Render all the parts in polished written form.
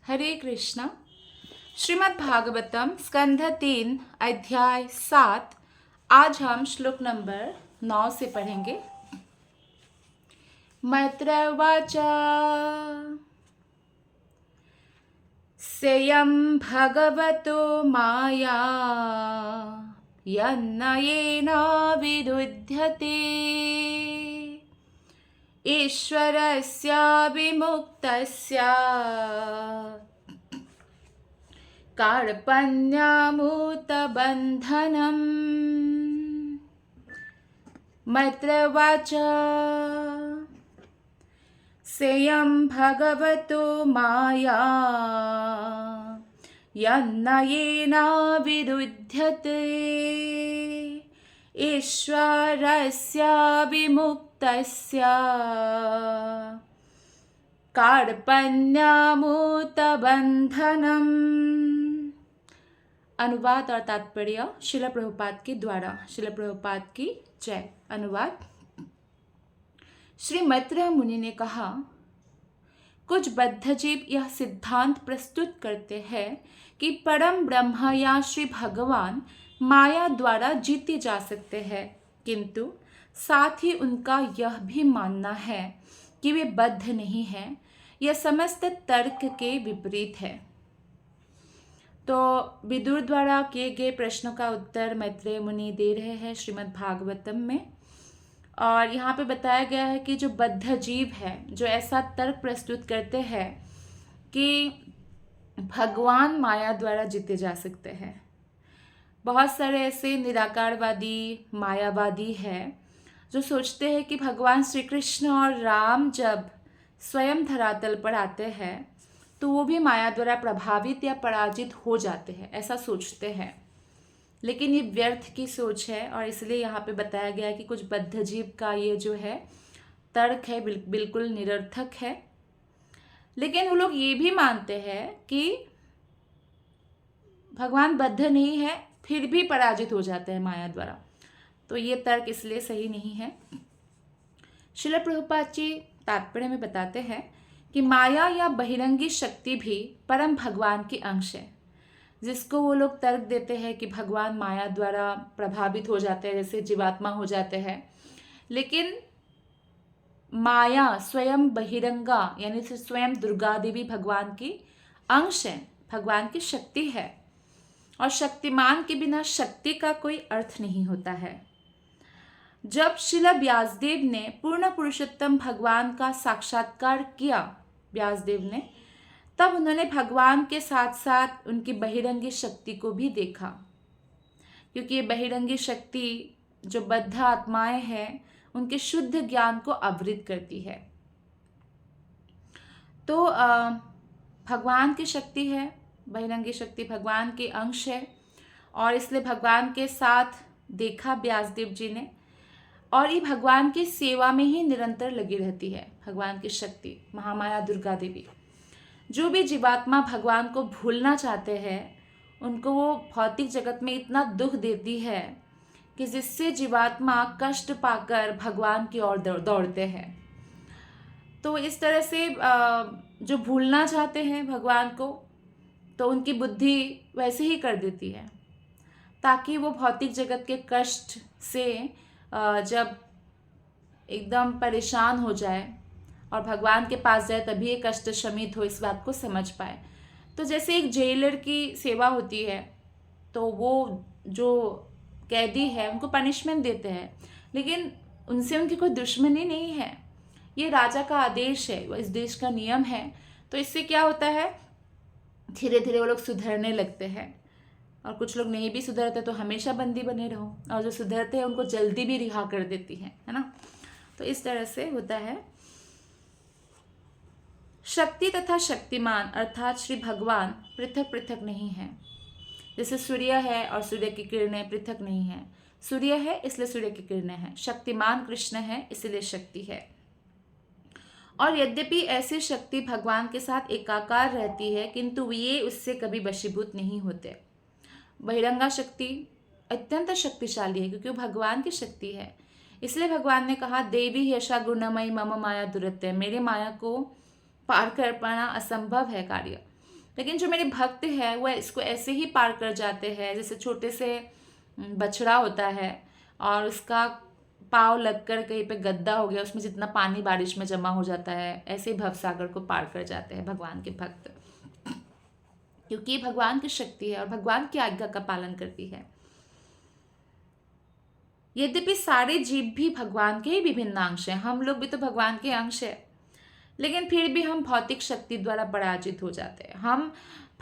हरे कृष्णा। श्रीमद् भागवतम स्कंध 3 अध्याय 7। आज हम श्लोक नंबर 9 से पढ़ेंगे। मैत्र उवाच सेयं भगवतो माया यन्नयेन विरुध्यते ईश्वरस्य विमुक्तस्य कार्पण्यमुतबन्धनम्। मैत्र उवाच सेयं भगवतो माया यन्नयेन विरुध्यते ईश्वरस्य विमुक्तस्य कार्पण्यमुतबन्धनम्। अनुवाद और तात्पर्य शिला प्रभुपाद के द्वारा। शिला प्रभुपाद की जय। अनुवाद। श्री मैत्रेय मुनि ने कहा, कुछ बद्धजीव यह सिद्धांत प्रस्तुत करते हैं कि परम ब्रह्म या श्री भगवान माया द्वारा जीते जा सकते हैं, किंतु साथ ही उनका यह भी मानना है कि वे बद्ध नहीं हैं। यह समस्त तर्क के विपरीत है। तो विदुर द्वारा किए गए प्रश्नों का उत्तर मैत्रेय मुनि दे रहे हैं श्रीमद् भागवतम में। और यहाँ पे बताया गया है कि जो बद्ध जीव है, जो ऐसा तर्क प्रस्तुत करते हैं कि भगवान माया द्वारा जीते जा सकते हैं। बहुत सारे ऐसे निराकारवादी मायावादी हैं जो सोचते हैं कि भगवान श्री कृष्ण और राम जब स्वयं धरातल पर आते हैं तो वो भी माया द्वारा प्रभावित या पराजित हो जाते हैं, ऐसा सोचते हैं। लेकिन ये व्यर्थ की सोच है और इसलिए यहाँ पे बताया गया है कि कुछ बद्धजीव का ये जो है तर्क है बिल्कुल निरर्थक है। लेकिन वो लोग ये भी मानते हैं कि भगवान बद्ध नहीं है, फिर भी पराजित हो जाते हैं माया द्वारा। तो ये तर्क इसलिए सही नहीं है। श्रील प्रभुपाद जी तात्पर्य में बताते हैं कि माया या बहिरंगी शक्ति भी परम भगवान की अंश है, जिसको वो लोग तर्क देते हैं कि भगवान माया द्वारा प्रभावित हो जाते हैं, जैसे जीवात्मा हो जाते हैं। लेकिन माया स्वयं बहिरंगा यानी स्वयं दुर्गा देवी भगवान की अंश है, भगवान की शक्ति है। और शक्तिमान के बिना शक्ति का कोई अर्थ नहीं होता है। जब श्रील व्यासदेव ने पूर्ण पुरुषोत्तम भगवान का साक्षात्कार किया, व्यासदेव ने, तब उन्होंने भगवान के साथ साथ उनकी बहिरंगी शक्ति को भी देखा, क्योंकि ये बहिरंगी शक्ति जो बद्ध आत्माएं हैं उनके शुद्ध ज्ञान को आवृत करती है। तो भगवान की शक्ति है, बहिरंगी शक्ति भगवान के अंश है और इसलिए भगवान के साथ देखा व्यासदेव जी ने। और ये भगवान की सेवा में ही निरंतर लगी रहती है। भगवान की शक्ति महामाया दुर्गा देवी, जो भी जीवात्मा भगवान को भूलना चाहते हैं उनको वो भौतिक जगत में इतना दुख देती है कि जिससे जीवात्मा कष्ट पाकर भगवान की ओर दौड़ते हैं। तो इस तरह से जो भूलना चाहते हैं भगवान को, तो उनकी बुद्धि वैसे ही कर देती है ताकि वो भौतिक जगत के कष्ट से जब एकदम परेशान हो जाए और भगवान के पास जाए तभी ये कष्ट शमित हो, इस बात को समझ पाए। तो जैसे एक जेलर की सेवा होती है, तो वो जो कैदी है उनको पनिशमेंट देते हैं, लेकिन उनसे उनकी कोई दुश्मनी नहीं है। ये राजा का आदेश है, इस देश का नियम है। तो इससे क्या होता है, धीरे धीरे वो लोग सुधरने लगते हैं। और कुछ लोग नहीं भी सुधरते तो हमेशा बंदी बने रहो, और जो सुधरते हैं उनको जल्दी भी रिहा कर देती है ना। तो इस तरह से होता है। शक्ति तथा शक्तिमान अर्थात श्री भगवान पृथक पृथक नहीं है। जैसे सूर्य है और सूर्य की किरणें पृथक नहीं है। सूर्य है इसलिए सूर्य की किरणें हैं। शक्तिमान कृष्ण है इसलिए शक्ति है। और यद्यपि ऐसी शक्ति भगवान के साथ एकाकार रहती है, किंतु ये उससे कभी वशीभूत नहीं होते। बहिरंगा शक्ति अत्यंत शक्तिशाली है क्योंकि वो भगवान की शक्ति है। इसलिए भगवान ने कहा, देवी यशा गुणमयी मम माया दुरत्य, मेरे माया को पार कर पाना असंभव है कार्य। लेकिन जो मेरे भक्त है वह इसको ऐसे ही पार कर जाते हैं जैसे छोटे से बछड़ा होता है और उसका पाँव लगकर कहीं पे गद्दा हो गया, उसमें जितना पानी बारिश में जमा हो जाता है, ऐसे ही भवसागर को पार कर जाते हैं भगवान के भक्त, क्योंकि ये भगवान की शक्ति है और भगवान की आज्ञा का पालन करती है। यद्यपि सारे जीव भी भगवान के ही विभिन्न अंश हैं, हम लोग भी तो भगवान के अंश है, लेकिन फिर भी हम भौतिक शक्ति द्वारा पराजित हो जाते हैं। हम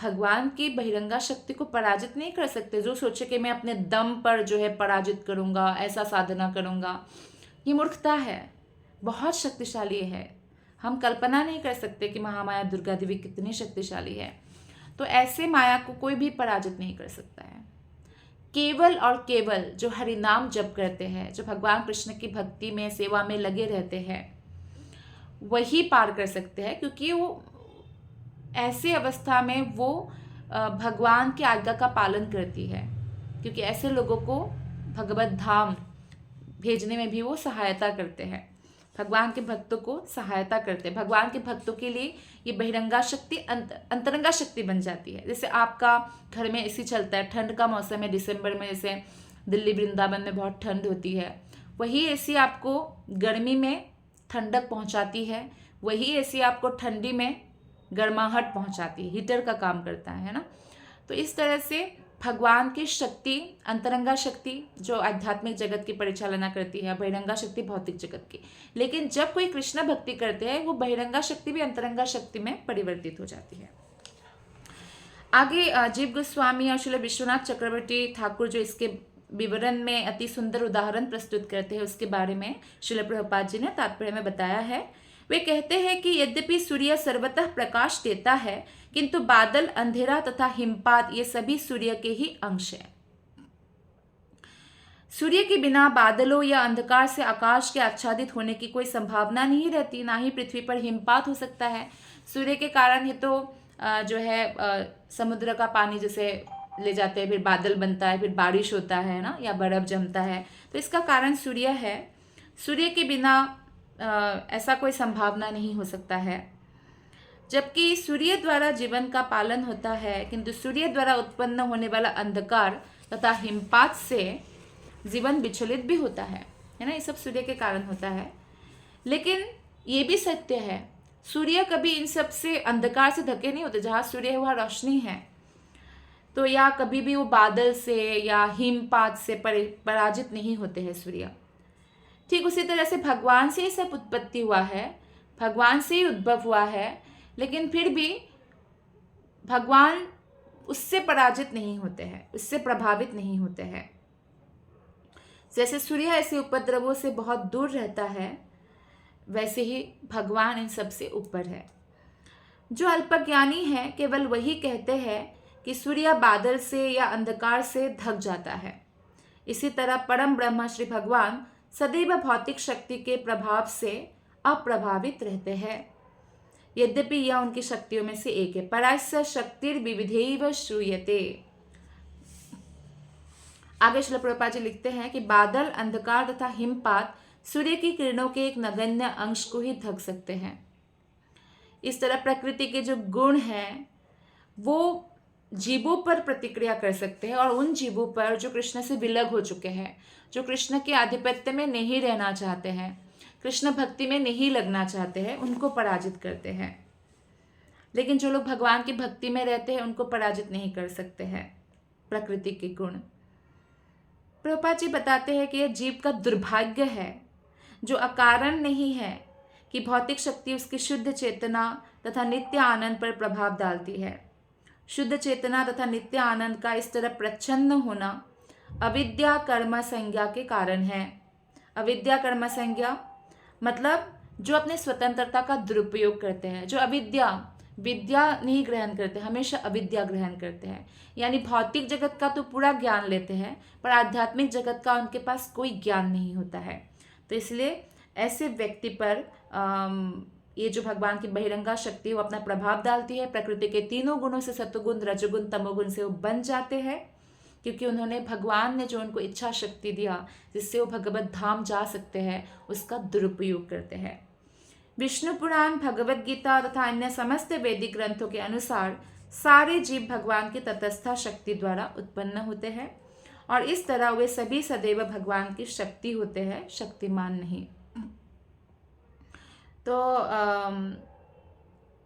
भगवान की बहिरंगा शक्ति को पराजित नहीं कर सकते। जो सोचे कि मैं अपने दम पर जो है पराजित करूँगा, ऐसा साधना करूँगा, ये मूर्खता है। बहुत शक्तिशाली है, हम कल्पना नहीं कर सकते कि महामाया दुर्गा देवी कितनी शक्तिशाली है। तो ऐसे माया को कोई भी पराजित नहीं कर सकता है। केवल और केवल जो हरिनाम जप करते हैं, जो भगवान कृष्ण की भक्ति में सेवा में लगे रहते हैं, वही पार कर सकते हैं, क्योंकि वो ऐसी अवस्था में वो भगवान की आज्ञा का पालन करती है, क्योंकि ऐसे लोगों को भगवत धाम भेजने में भी वो सहायता करते हैं, भगवान के भक्तों को सहायता करते हैं। भगवान के भक्तों के लिए ये बहिरंगा शक्ति अंतरंगा शक्ति बन जाती है। जैसे आपका घर में एसी चलता है, ठंड का मौसम है, दिसंबर में जैसे दिल्ली वृंदावन में बहुत ठंड होती है, वही एसी आपको गर्मी में ठंडक पहुंचाती है, वही एसी आपको ठंडी में गर्माहट पहुंचाती है, हीटर का काम करता है ना। तो इस तरह से भगवान की शक्ति अंतरंगा शक्ति जो आध्यात्मिक जगत की परिचालना करती है, बहिरंगा शक्ति भौतिक जगत की। लेकिन जब कोई कृष्ण भक्ति करते हैं, वो बहिरंगा शक्ति भी अंतरंगा शक्ति में परिवर्तित हो जाती है। आगे जीव गोस्वामी और श्रील विश्वनाथ चक्रवर्ती ठाकुर जो इसके विवरण में अति सुंदर उदाहरण प्रस्तुत करते हैं, उसके बारे में श्रील प्रभुपाद जी ने तात्पर्य में बताया है। वे कहते हैं कि यद्यपि सूर्य सर्वतः प्रकाश देता है, किंतु बादल, अंधेरा तथा हिमपात ये सभी सूर्य के ही अंश हैं। सूर्य के बिना बादलों या अंधकार से आकाश के आच्छादित होने की कोई संभावना नहीं रहती, ना ही पृथ्वी पर हिमपात हो सकता है। सूर्य के कारण ही तो जो है समुद्र का पानी जैसे ले जाते हैं, फिर बादल बनता है, फिर बारिश होता है ना, या बर्फ जमता है। तो इसका कारण सूर्य है। सूर्य के बिना ऐसा कोई संभावना नहीं हो सकता है। जबकि सूर्य द्वारा जीवन का पालन होता है, किंतु सूर्य द्वारा उत्पन्न होने वाला अंधकार तथा हिमपात से जीवन विचलित भी होता है ना। ये सब सूर्य के कारण होता है। लेकिन ये भी सत्य है, सूर्य कभी इन सब से अंधकार से ढके नहीं होते। जहाँ सूर्य है वहाँ रोशनी है, तो या कभी भी वो बादल से या हिमपात से पराजित नहीं होते हैं सूर्य। ठीक उसी तरह से भगवान से ही सब उत्पत्ति हुआ है, भगवान से ही उद्भव हुआ है, लेकिन फिर भी भगवान उससे पराजित नहीं होते हैं, उससे प्रभावित नहीं होते हैं। जैसे सूर्य ऐसे उपद्रवों से बहुत दूर रहता है, वैसे ही भगवान इन सब से ऊपर है। जो अल्पज्ञानी है केवल वही कहते हैं कि सूर्य बादल से या अंधकार से ढक जाता है। इसी तरह परम ब्रह्म श्री भगवान सदैव भौतिक शक्ति के प्रभाव से अप्रभावित रहते हैं, यद्यपि यह उनकी शक्तियों में से एक है। परास्य शक्तिर्विविधैव श्रूयते। आगे श्रील प्रभुपाद जी लिखते हैं कि बादल, अंधकार तथा हिमपात सूर्य की किरणों के एक नगण्य अंश को ही ढक सकते हैं। इस तरह प्रकृति के जो गुण हैं वो जीवों पर प्रतिक्रिया कर सकते हैं, और उन जीवों पर जो कृष्ण से विलग हो चुके हैं, जो कृष्ण के आधिपत्य में नहीं रहना चाहते हैं, कृष्ण भक्ति में नहीं लगना चाहते हैं, उनको पराजित करते हैं। लेकिन जो लोग भगवान की भक्ति में रहते हैं उनको पराजित नहीं कर सकते हैं प्रकृति के गुण। प्रभुपाद जी बताते हैं कि यह जीव का दुर्भाग्य है जो अकारण नहीं है कि भौतिक शक्ति उसकी शुद्ध चेतना तथा नित्य आनंद पर प्रभाव डालती है। शुद्ध चेतना तथा नित्य आनंद का इस तरह प्रच्छन्न होना अविद्या कर्म संज्ञा के कारण है। अविद्या कर्म संज्ञा मतलब जो अपने स्वतंत्रता का दुरुपयोग करते हैं, जो विद्या नहीं ग्रहण करते, हमेशा अविद्या ग्रहण करते हैं। यानी भौतिक जगत का तो पूरा ज्ञान लेते हैं, पर आध्यात्मिक जगत का उनके पास कोई ज्ञान नहीं होता है। तो इसलिए ऐसे व्यक्ति पर ये जो भगवान की बहिरंगा शक्ति वो अपना प्रभाव डालती है। प्रकृति के तीनों गुणों से सत्वगुण, रजोगुण, तमोगुण से वो बन जाते हैं, क्योंकि उन्होंने भगवान ने जो उनको इच्छा शक्ति दिया जिससे वो भगवत धाम जा सकते हैं, उसका दुरुपयोग करते हैं। विष्णु पुराण, भगवद गीता तथा अन्य समस्त वैदिक ग्रंथों के अनुसार सारे जीव भगवान की तटस्था शक्ति द्वारा उत्पन्न होते हैं और इस तरह वे सभी सदैव भगवान की शक्ति होते हैं, शक्तिमान नहीं। तो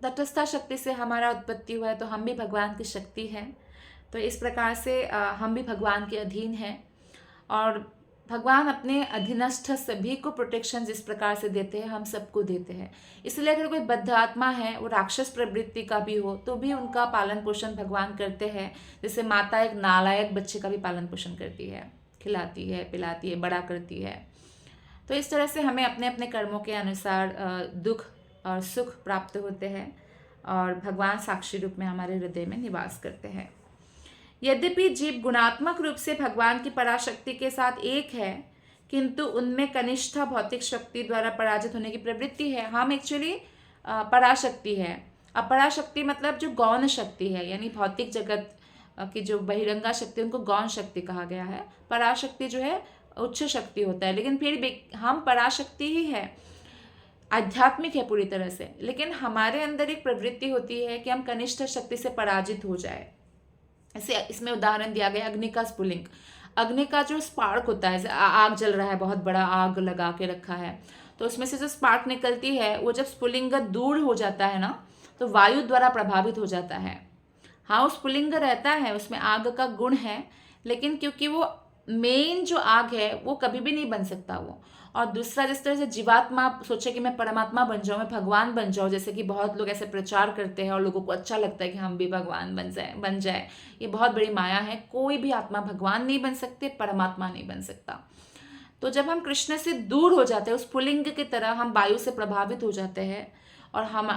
तटस्था शक्ति से हमारा उत्पत्ति हुआ है, तो हम भी भगवान की शक्ति हैं। तो इस प्रकार से हम भी भगवान के अधीन हैं और भगवान अपने अधीनस्थ सभी को प्रोटेक्शन जिस प्रकार से देते हैं हम सबको देते हैं। इसलिए अगर कोई बद्ध आत्मा है, वो राक्षस प्रवृत्ति का भी हो, तो भी उनका पालन पोषण भगवान करते हैं। जैसे माता एक नालायक बच्चे का भी पालन पोषण करती है, खिलाती है, पिलाती है, बड़ा करती है। तो इस तरह से हमें अपने अपने कर्मों के अनुसार दुख और सुख प्राप्त होते हैं और भगवान साक्षी रूप में हमारे हृदय में निवास करते हैं। यद्यपि जीव गुणात्मक रूप से भगवान की पराशक्ति के साथ एक है, किंतु उनमें कनिष्ठा भौतिक शक्ति द्वारा पराजित होने की प्रवृत्ति है। हम एक्चुअली पराशक्ति है। अपराशक्ति मतलब जो गौण शक्ति है, यानी भौतिक जगत की जो बहिरंगा शक्ति उनको गौण शक्ति कहा गया है। पराशक्ति जो है उच्च शक्ति होता है, लेकिन फिर भी हम पराशक्ति ही है, आध्यात्मिक है पूरी तरह से। लेकिन हमारे अंदर एक प्रवृत्ति होती है कि हम कनिष्ठ शक्ति से पराजित हो जाए। ऐसे इसमें उदाहरण दिया गया अग्नि का स्फुलिंग। अग्नि का जो स्पार्क होता है, आग जल रहा है, बहुत बड़ा आग लगा के रखा है, तो उसमें से जो स्पार्क निकलती है वो जब स्फुलिंग दूर हो जाता है ना, तो वायु द्वारा प्रभावित हो जाता है। हाँ, वो स्फुलिंग रहता है, उसमें आग का गुण है, लेकिन क्योंकि वो मेन जो आग है वो कभी भी नहीं बन सकता वो। और दूसरा, जिस तरह से जीवात्मा सोचे कि मैं परमात्मा बन जाऊँ, मैं भगवान बन जाऊँ, जैसे कि बहुत लोग ऐसे प्रचार करते हैं और लोगों को अच्छा लगता है कि हम भी भगवान बन जाए। ये बहुत बड़ी माया है। कोई भी आत्मा भगवान नहीं बन सकते, परमात्मा नहीं बन सकता। तो जब हम कृष्ण से दूर हो जाते हैं, उस पुलिंग की तरह हम वायु से प्रभावित हो जाते हैं और हम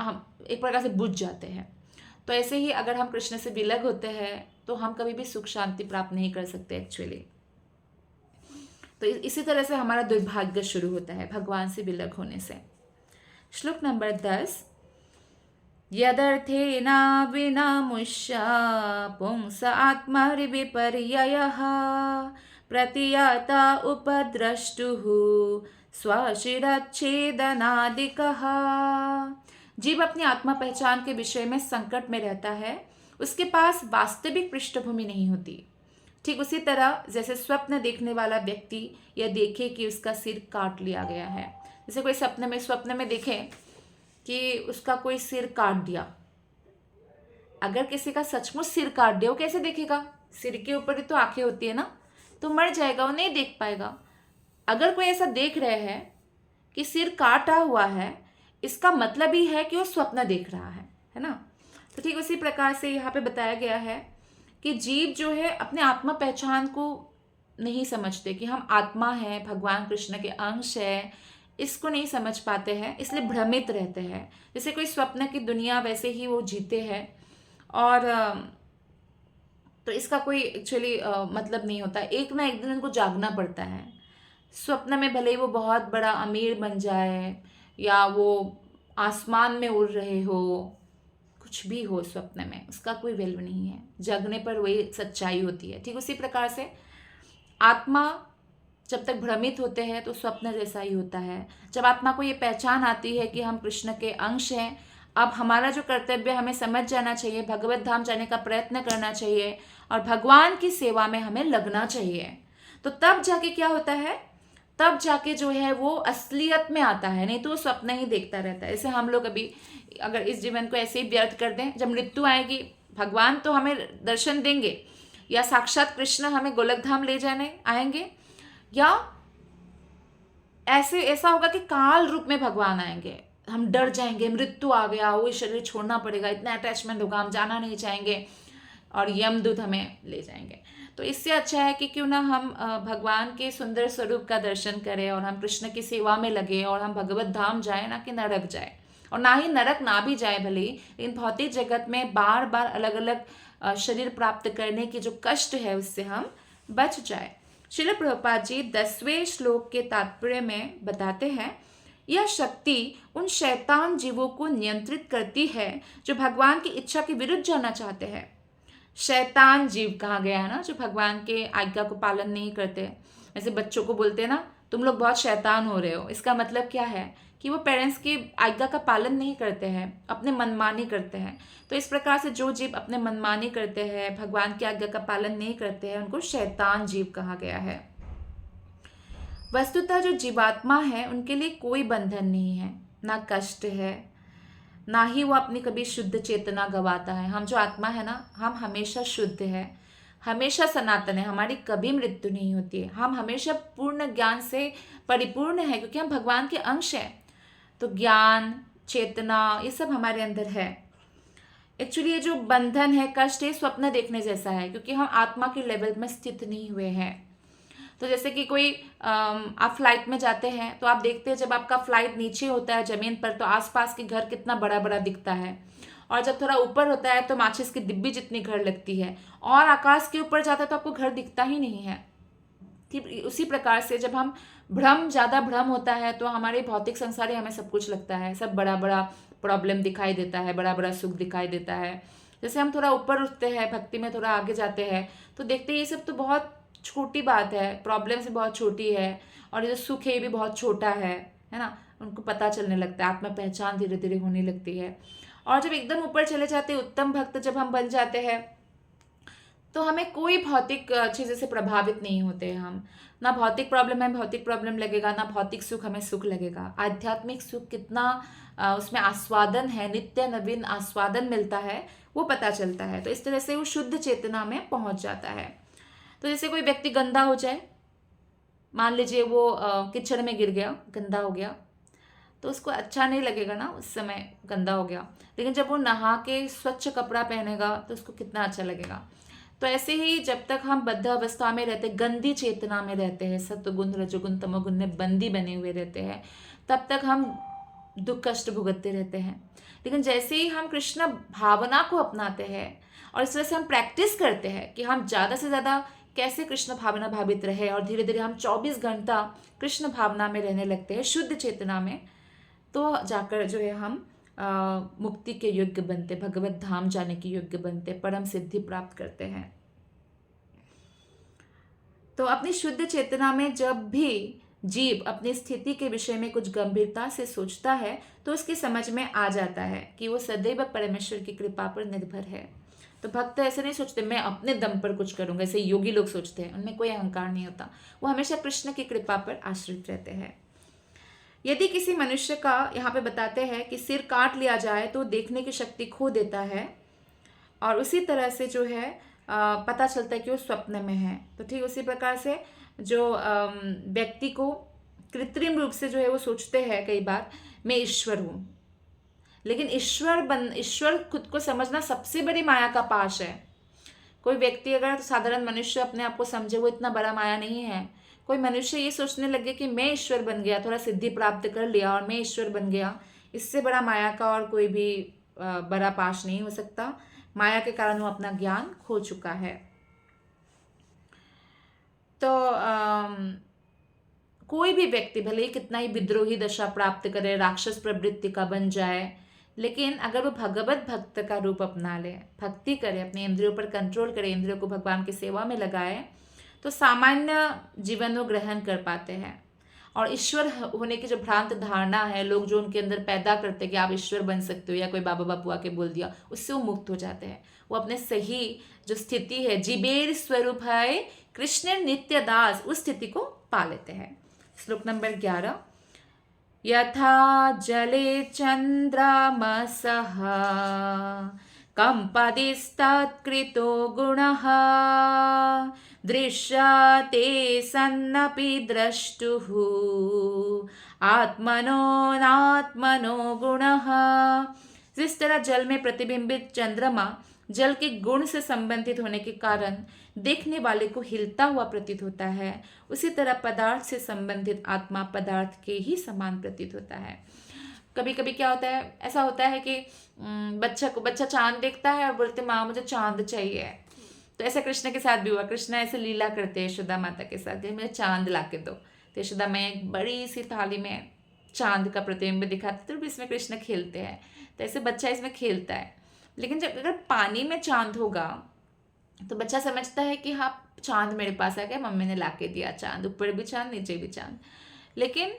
एक प्रकार से बुझ जाते हैं। तो ऐसे ही अगर हम कृष्ण से विलग होते हैं तो हम कभी भी सुख शांति प्राप्त नहीं कर सकते एक्चुअली। तो इसी तरह से हमारा दुर्भाग्य शुरू होता है भगवान से विलग होने से। श्लोक नंबर 10। यदर्थेना विनामुष्य पुंस आत्मविपर्ययः प्रतियता उपद्रष्टुः स्वशिरच्छेदनादिकः। जीव अपनी आत्मा पहचान के विषय में संकट में रहता है, उसके पास वास्तविक पृष्ठभूमि नहीं होती। ठीक उसी तरह जैसे स्वप्न देखने वाला व्यक्ति यह देखे कि उसका सिर काट लिया गया है। जैसे कोई स्वप्न में देखे कि उसका कोई सिर काट दिया। अगर किसी का सचमुच सिर काट दिया, वो कैसे देखेगा? सिर के ऊपर ही तो आंखें होती है ना, तो मर जाएगा, वो नहीं देख पाएगा। अगर कोई ऐसा देख रहे हैं कि सिर काटा हुआ है, इसका मतलब ही है कि वो स्वप्न देख रहा है ना। तो ठीक उसी प्रकार से यहाँ पे बताया गया है कि जीव जो है अपने आत्मा पहचान को नहीं समझते कि हम आत्मा हैं, भगवान कृष्ण के अंश है, इसको नहीं समझ पाते हैं, इसलिए भ्रमित रहते हैं। जैसे कोई स्वप्न की दुनिया वैसे ही वो जीते हैं और तो इसका कोई एक्चुअली मतलब नहीं होता। एक ना एक दिन उनको जागना पड़ता है। स्वप्न में भले ही वो बहुत बड़ा अमीर बन जाए या वो आसमान में उड़ रहे हो, कुछ भी हो स्वप्न में, उसका कोई वैल्यू नहीं है। जगने पर वही सच्चाई होती है। ठीक उसी प्रकार से आत्मा जब तक भ्रमित होते हैं तो स्वप्न जैसा ही होता है। जब आत्मा को ये पहचान आती है कि हम कृष्ण के अंश हैं, अब हमारा जो कर्तव्य हमें समझ जाना चाहिए, भगवत धाम जाने का प्रयत्न करना चाहिए और भगवान की सेवा में हमें लगना चाहिए। तो तब जाके क्या होता है, तब जाके जो है वो असलियत में आता है, नहीं तो वो स्वप्न ही देखता रहता है। जैसे हम लोग अभी अगर इस जीवन को ऐसे ही व्यर्थ कर दें, जब मृत्यु आएगी भगवान तो हमें दर्शन देंगे, या साक्षात कृष्ण हमें गोलक धाम ले जाने आएंगे, या ऐसा होगा कि काल रूप में भगवान आएंगे, हम डर जाएंगे, मृत्यु आ गया, वो शरीर छोड़ना पड़ेगा, इतना अटैचमेंट होगा, हम जाना नहीं चाहेंगे और यमदूत हमें ले जाएंगे। तो इससे अच्छा है कि क्यों ना हम भगवान के सुंदर स्वरूप का दर्शन करें और हम कृष्ण की सेवा में लगे और हम भगवत धाम जाए, ना कि नरक जाए। और ना ही नरक ना भी जाए भले ही, लेकिन भौतिक जगत में बार बार अलग अलग शरीर प्राप्त करने की जो कष्ट है उससे हम बच जाए। श्रील प्रभुपाद जी 10वें श्लोक के तात्पर्य में बताते हैं, यह शक्ति उन शैतान जीवों को नियंत्रित करती है जो भगवान की इच्छा के विरुद्ध जाना चाहते हैं। शैतान जीव कहा गया है ना, जो भगवान के आज्ञा को पालन नहीं करते। ऐसे बच्चों को बोलते हैं ना, तुम लोग बहुत शैतान हो रहे हो। इसका मतलब क्या है कि वो पेरेंट्स की आज्ञा का पालन नहीं करते हैं, अपने मनमानी करते हैं। तो इस प्रकार से जो जीव अपने मनमानी करते हैं, भगवान की आज्ञा का पालन नहीं करते हैं, उनको शैतान जीव कहा गया है। वस्तुतः जो जीवात्मा है उनके लिए कोई बंधन नहीं है, ना कष्ट है, ना ही वो अपनी कभी शुद्ध चेतना गवाता है। हम जो आत्मा है ना, हम हमेशा शुद्ध है, हमेशा सनातन है, हमारी कभी मृत्यु नहीं होती है। हम हमेशा पूर्ण ज्ञान से परिपूर्ण है, क्योंकि हम भगवान के अंश हैं। तो ज्ञान, चेतना, ये सब हमारे अंदर है। एक्चुअली ये जो बंधन है, कष्ट है, स्वप्न देखने जैसा है, क्योंकि हम आत्मा के लेवल में स्थित नहीं हुए हैं। तो जैसे कि कोई आप फ्लाइट में जाते हैं तो आप देखते हैं जब आपका फ्लाइट नीचे होता है ज़मीन पर तो आसपास के घर कितना बड़ा बड़ा दिखता है, और जब थोड़ा ऊपर होता है तो माचिस की डिब्बी जितनी घर लगती है, और आकाश के ऊपर जाता है तो आपको घर दिखता ही नहीं है। ठीक उसी प्रकार से जब हम ज़्यादा भ्रम होता है तो हमारे भौतिक संसार ही हमें सब कुछ लगता है, सब बड़ा बड़ा प्रॉब्लम दिखाई देता है, बड़ा बड़ा सुख दिखाई देता है। जैसे हम थोड़ा ऊपर उठते हैं, भक्ति में थोड़ा आगे जाते हैं तो देखते हैं ये सब तो बहुत छोटी बात है, प्रॉब्लम से बहुत छोटी है, और ये जो सुख है ये भी बहुत छोटा है ना। उनको पता चलने लगता है, आत्मा पहचान धीरे धीरे होने लगती है। और जब एकदम ऊपर चले जाते हैं, उत्तम भक्त जब हम बन जाते हैं, तो हमें कोई भौतिक चीज़ों से प्रभावित नहीं होते हैं। हम ना भौतिक प्रॉब्लम है भौतिक प्रॉब्लम लगेगा, ना भौतिक सुख हमें सुख लगेगा। आध्यात्मिक सुख कितना उसमें आस्वादन है, नित्य नवीन आस्वादन मिलता है, वो पता चलता है। तो इस तरह से वो शुद्ध चेतना में पहुंच जाता है। तो जैसे कोई व्यक्ति गंदा हो जाए, मान लीजिए वो किचड़ में गिर गया, गंदा हो गया, तो उसको अच्छा नहीं लगेगा ना, उस समय गंदा हो गया। लेकिन जब वो नहा के स्वच्छ कपड़ा पहनेगा तो उसको कितना अच्छा लगेगा। तो ऐसे ही जब तक हम बद्ध अवस्था में रहते, गंदी चेतना में रहते हैं, सत्वगुण रजोगुण तमोगुण में बंदी बने हुए रहते हैं, तब तक हम दुख कष्ट भुगतते रहते हैं। लेकिन जैसे ही हम कृष्ण भावना को अपनाते हैं और इस तरह से हम प्रैक्टिस करते हैं कि हम ज़्यादा से ज़्यादा कैसे कृष्ण भावना भावित रहे, और धीरे धीरे हम 24 घंटा कृष्ण भावना में रहने लगते हैं, शुद्ध चेतना में, तो जाकर जो है हम मुक्ति के योग्य बनते, भगवत धाम जाने के योग्य बनते, परम सिद्धि प्राप्त करते हैं। तो अपनी शुद्ध चेतना में जब भी जीव अपनी स्थिति के विषय में कुछ गंभीरता से सोचता है तो उसकी समझ में आ जाता है कि वो सदैव परमेश्वर की कृपा पर निर्भर है। तो भक्त ऐसे नहीं सोचते मैं अपने दम पर कुछ करूंगा, ऐसे योगी लोग सोचते हैं, उनमें कोई अहंकार नहीं होता, वो हमेशा कृष्ण की कृपा पर आश्रित रहते हैं। यदि किसी मनुष्य का, यहाँ पे बताते हैं कि सिर काट लिया जाए तो देखने की शक्ति खो देता है, और उसी तरह से जो है पता चलता है कि वो स्वप्न में है। तो ठीक उसी प्रकार से जो व्यक्ति को कृत्रिम रूप से जो है वो सोचते हैं कई बार मैं ईश्वर हूँ, लेकिन ईश्वर खुद को समझना सबसे बड़ी माया का पाश है। कोई व्यक्ति अगर साधारण मनुष्य अपने आप को समझे, वो इतना बड़ा माया नहीं है। कोई मनुष्य ये सोचने लगे कि मैं ईश्वर बन गया, थोड़ा सिद्धि प्राप्त कर लिया और मैं ईश्वर बन गया, इससे बड़ा माया का और कोई भी बड़ा पाश नहीं हो सकता। माया के कारण वो अपना ज्ञान खो चुका है। तो कोई भी व्यक्ति भले ही कितना ही विद्रोही दशा प्राप्त करे, राक्षस प्रवृत्ति का बन जाए, लेकिन अगर वो भगवत भक्त का रूप अपना ले, भक्ति करे, अपने इंद्रियों पर कंट्रोल करे, इंद्रियों को भगवान की सेवा में लगाए, तो सामान्य जीवन वो ग्रहण कर पाते हैं। और ईश्वर होने की जो भ्रांत धारणा है, लोग जो उनके अंदर पैदा करते हैं कि आप ईश्वर बन सकते हो, या कोई बाबा बापू आके बोल दिया, उससे वो मुक्त हो जाते हैं। वो अपने सही जो स्थिति है, जीवेर स्वरूप है कृष्ण नित्य दास, उस स्थिति को पा लेते हैं। श्लोक नंबर 11। यथा जले चंद्रमसः कंपदिस्तत्कृतो गुणः दृश्यते सन्नपि द्रष्टुः आत्मनो नात्मनो गुणः। जिस तरह जल में प्रतिबिंबित चंद्रमा जल के गुण से संबंधित होने के कारण देखने वाले को हिलता हुआ प्रतीत होता है, उसी तरह पदार्थ से संबंधित आत्मा पदार्थ के ही समान प्रतीत होता है। कभी कभी क्या होता है, ऐसा होता है कि बच्चा चांद देखता है और बोलते माँ मुझे चांद चाहिए। तो ऐसा कृष्ण के साथ भी हुआ। कृष्ण ऐसे लीला करते हैं यशोदा माता के साथ कि मुझे चांद ला के दो। तो यशोदा में एक बड़ी सी थाली में चांद का प्रतिबिंब दिखाते, तो इसमें कृष्ण खेलते हैं। तो ऐसे बच्चा इसमें खेलता है। लेकिन जब अगर पानी में चांद होगा तो बच्चा समझता है कि हाँ चांद मेरे पास आ गया, मम्मी ने ला के दिया चांद, ऊपर भी चांद नीचे भी चांद। लेकिन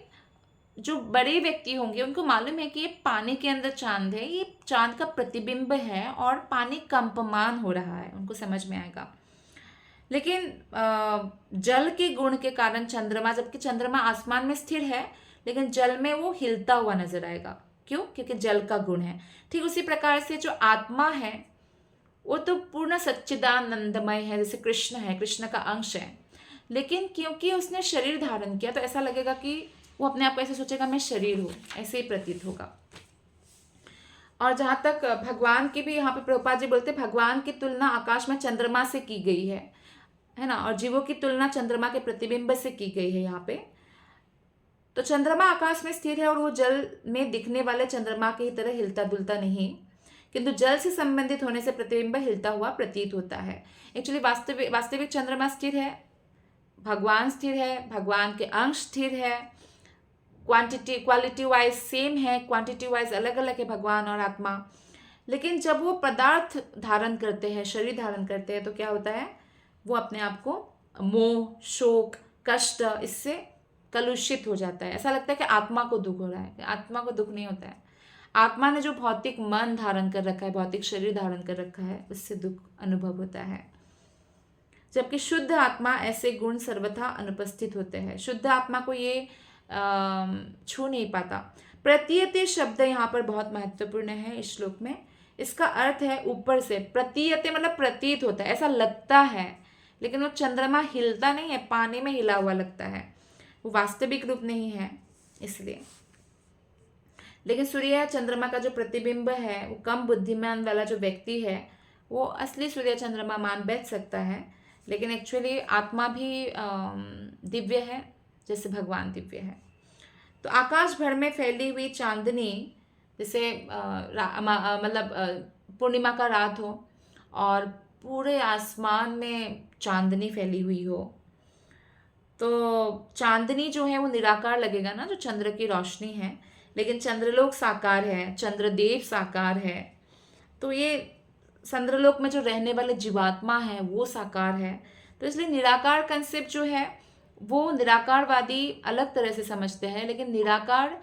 जो बड़े व्यक्ति होंगे उनको मालूम है कि ये पानी के अंदर चांद है, ये चांद का प्रतिबिंब है और पानी कंपमान हो रहा है, उनको समझ में आएगा। लेकिन जल के गुण के कारण चंद्रमा, जबकि चंद्रमा आसमान में स्थिर है लेकिन जल में वो हिलता हुआ नजर आएगा। क्यों? क्योंकि जल का गुण है। ठीक उसी प्रकार से जो आत्मा है वो तो पूर्ण सच्चिदानंदमय है, जैसे कृष्ण है, कृष्ण का अंश है, लेकिन क्योंकि उसने शरीर धारण किया तो ऐसा लगेगा कि वो अपने आप को ऐसे सोचेगा मैं शरीर हूँ, ऐसे ही प्रतीत होगा। और जहाँ तक भगवान की भी, यहाँ पे प्रभुपाद जी बोलते भगवान की तुलना आकाश में चंद्रमा से की गई है ना, और जीवों की तुलना चंद्रमा के प्रतिबिंब से की गई है यहाँ पे। तो चंद्रमा आकाश में स्थिर है और वो जल में दिखने वाले चंद्रमा की तरह हिलता डुलता नहीं, किंतु जल से संबंधित होने से प्रतिबिंब हिलता हुआ प्रतीत होता है। एक्चुअली वास्तविक चंद्रमा स्थिर है, भगवान स्थिर है, भगवान के अंश स्थिर है, क्वालिटी वाइज सेम है, क्वांटिटी वाइज अलग अलग है भगवान और आत्मा। लेकिन जब वो पदार्थ धारण करते हैं, शरीर धारण करते हैं, तो क्या होता है, वो अपने आप को मोह, शोक, कष्ट, इससे कलुषित हो जाता है। ऐसा लगता है कि आत्मा को दुख हो रहा है, आत्मा को दुख नहीं होता है। आत्मा ने जो भौतिक मन धारण कर रखा है, भौतिक शरीर धारण कर रखा है, उससे दुख अनुभव होता है। जबकि शुद्ध आत्मा ऐसे गुण सर्वथा अनुपस्थित होते हैं। शुद्ध आत्मा को ये छू नहीं पाता। प्रतीयते शब्द यहाँ पर बहुत महत्वपूर्ण है इस श्लोक में। इसका अर्थ है ऊपर से, प्रतीयते मतलब प्रतीत होता है, ऐसा लगता है, लेकिन वो चंद्रमा हिलता नहीं है, पानी में हिला हुआ लगता है, वो वास्तविक रूप नहीं है इसलिए। लेकिन सूर्य चंद्रमा का जो प्रतिबिंब है, वो कम बुद्धिमान वाला जो व्यक्ति है वो असली सूर्य चंद्रमा मान बैठ सकता है, लेकिन एक्चुअली आत्मा भी दिव्य है जैसे भगवान दिव्य है। तो आकाश भर में फैली हुई चांदनी, जैसे मतलब पूर्णिमा का रात हो और पूरे आसमान में चांदनी फैली हुई हो, तो चांदनी जो है वो निराकार लगेगा ना, जो चंद्र की रोशनी है, लेकिन चंद्रलोक साकार है, चंद्रदेव साकार है। तो ये चंद्रलोक में जो रहने वाले जीवात्मा है वो साकार है। तो इसलिए निराकार कंसेप्ट जो है वो निराकारवादी अलग तरह से समझते हैं, लेकिन निराकार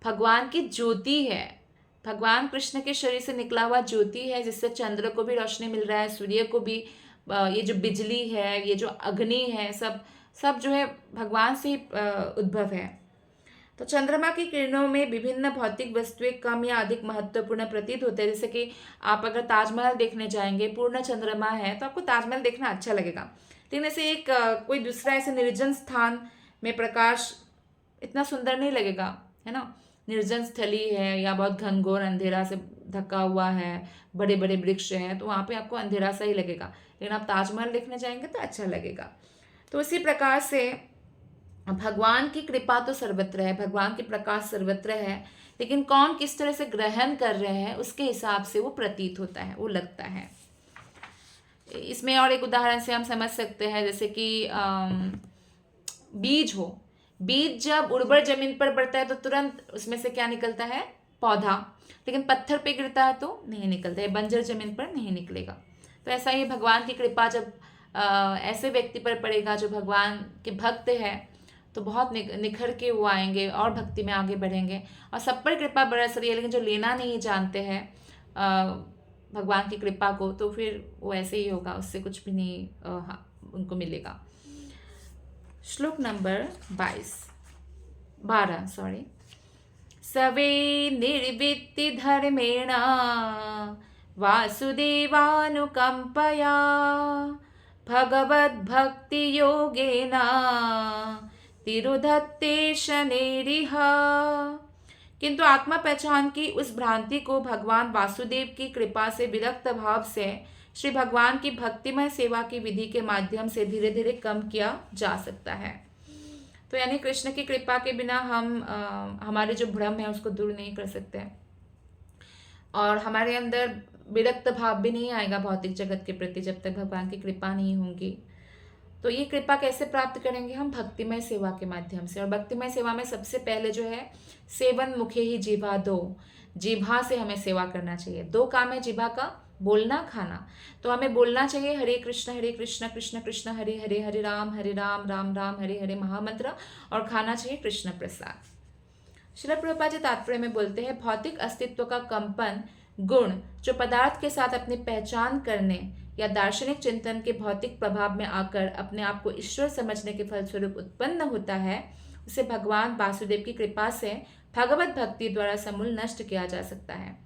भगवान की ज्योति है, भगवान कृष्ण के शरीर से निकला हुआ ज्योति है, जिससे चंद्र को भी रोशनी मिल रहा है, सूर्य को भी, ये जो बिजली है, ये जो अग्नि है, सब जो है भगवान से ही उद्भव है। तो चंद्रमा की किरणों में विभिन्न भौतिक वस्तुएं कम या अधिक महत्वपूर्ण प्रतीत होते हैं। जैसे कि आप अगर ताजमहल देखने जाएंगे, पूर्ण चंद्रमा है तो आपको ताजमहल देखना अच्छा लगेगा, लेकिन ऐसे एक कोई दूसरा ऐसे निर्जन स्थान में प्रकाश इतना सुंदर नहीं लगेगा, है ना। निर्जन स्थली है या बहुत घनघोर अंधेरा से ढका हुआ है, बड़े बड़े वृक्ष हैं, तो वहाँ पे आपको अंधेरा सा ही लगेगा, लेकिन आप ताजमहल देखने जाएंगे तो अच्छा लगेगा। तो इसी प्रकार से भगवान की कृपा तो सर्वत्र है, भगवान के प्रकाश सर्वत्र है, लेकिन कौन किस तरह से ग्रहण कर रहे हैं उसके हिसाब से वो प्रतीत होता है, वो लगता है। इसमें और एक उदाहरण से हम समझ सकते हैं, जैसे कि बीज हो, बीज जब उर्वर जमीन पर पड़ता है तो तुरंत उसमें से क्या निकलता है, पौधा, लेकिन पत्थर पे गिरता है तो नहीं निकलता है, बंजर जमीन पर नहीं निकलेगा। तो ऐसा ही भगवान की कृपा जब ऐसे व्यक्ति पर पड़ेगा जो भगवान के भक्त है, तो बहुत निखर के वो आएंगे और भक्ति में आगे बढ़ेंगे और सब पर कृपा बरस रही है, लेकिन जो लेना नहीं जानते हैं भगवान की कृपा को, तो फिर वो ऐसे ही होगा, उससे कुछ भी नहीं उनको मिलेगा। श्लोक नंबर 12 सवे निर्वित्ति धर्मेण वासुदेवानुकंपया भगवद्भक्ति योगेन तिरुधत्ते शनेरिह। किंतु आत्मा पहचान की उस भ्रांति को भगवान वासुदेव की कृपा से विरक्त भाव से श्री भगवान की भक्तिमय सेवा की विधि के माध्यम से धीरे धीरे कम किया जा सकता है। तो यानी कृष्ण की कृपा के बिना हम हमारे जो भ्रम है उसको दूर नहीं कर सकते हैं, और हमारे अंदर विरक्त भाव भी नहीं आएगा भौतिक जगत के प्रति जब तक भगवान की कृपा नहीं होगी। तो ये कृपा कैसे प्राप्त करेंगे हम? भक्तिमय सेवा के माध्यम से। और भक्तिमय सेवा में सबसे पहले जो है सेवन मुखे ही जिह्वा दो, जिह्वा से हमें सेवा करना चाहिए। दो काम है जिह्वा का, बोलना खाना। तो हमें बोलना चाहिए हरे कृष्ण कृष्ण कृष्ण हरे हरे, हरे राम राम राम हरे हरे महामंत्र, और खाना चाहिए कृष्ण प्रसाद। श्रील प्रभुपाद जी तात्पर्य में बोलते हैं, भौतिक अस्तित्व का कंपन गुण जो पदार्थ के साथ अपनी पहचान करने या दार्शनिक चिंतन के भौतिक प्रभाव में आकर अपने आप को ईश्वर समझने के फलस्वरूप उत्पन्न होता है, उसे भगवान वासुदेव की कृपा से भगवत भक्ति द्वारा समूल नष्ट किया जा सकता है।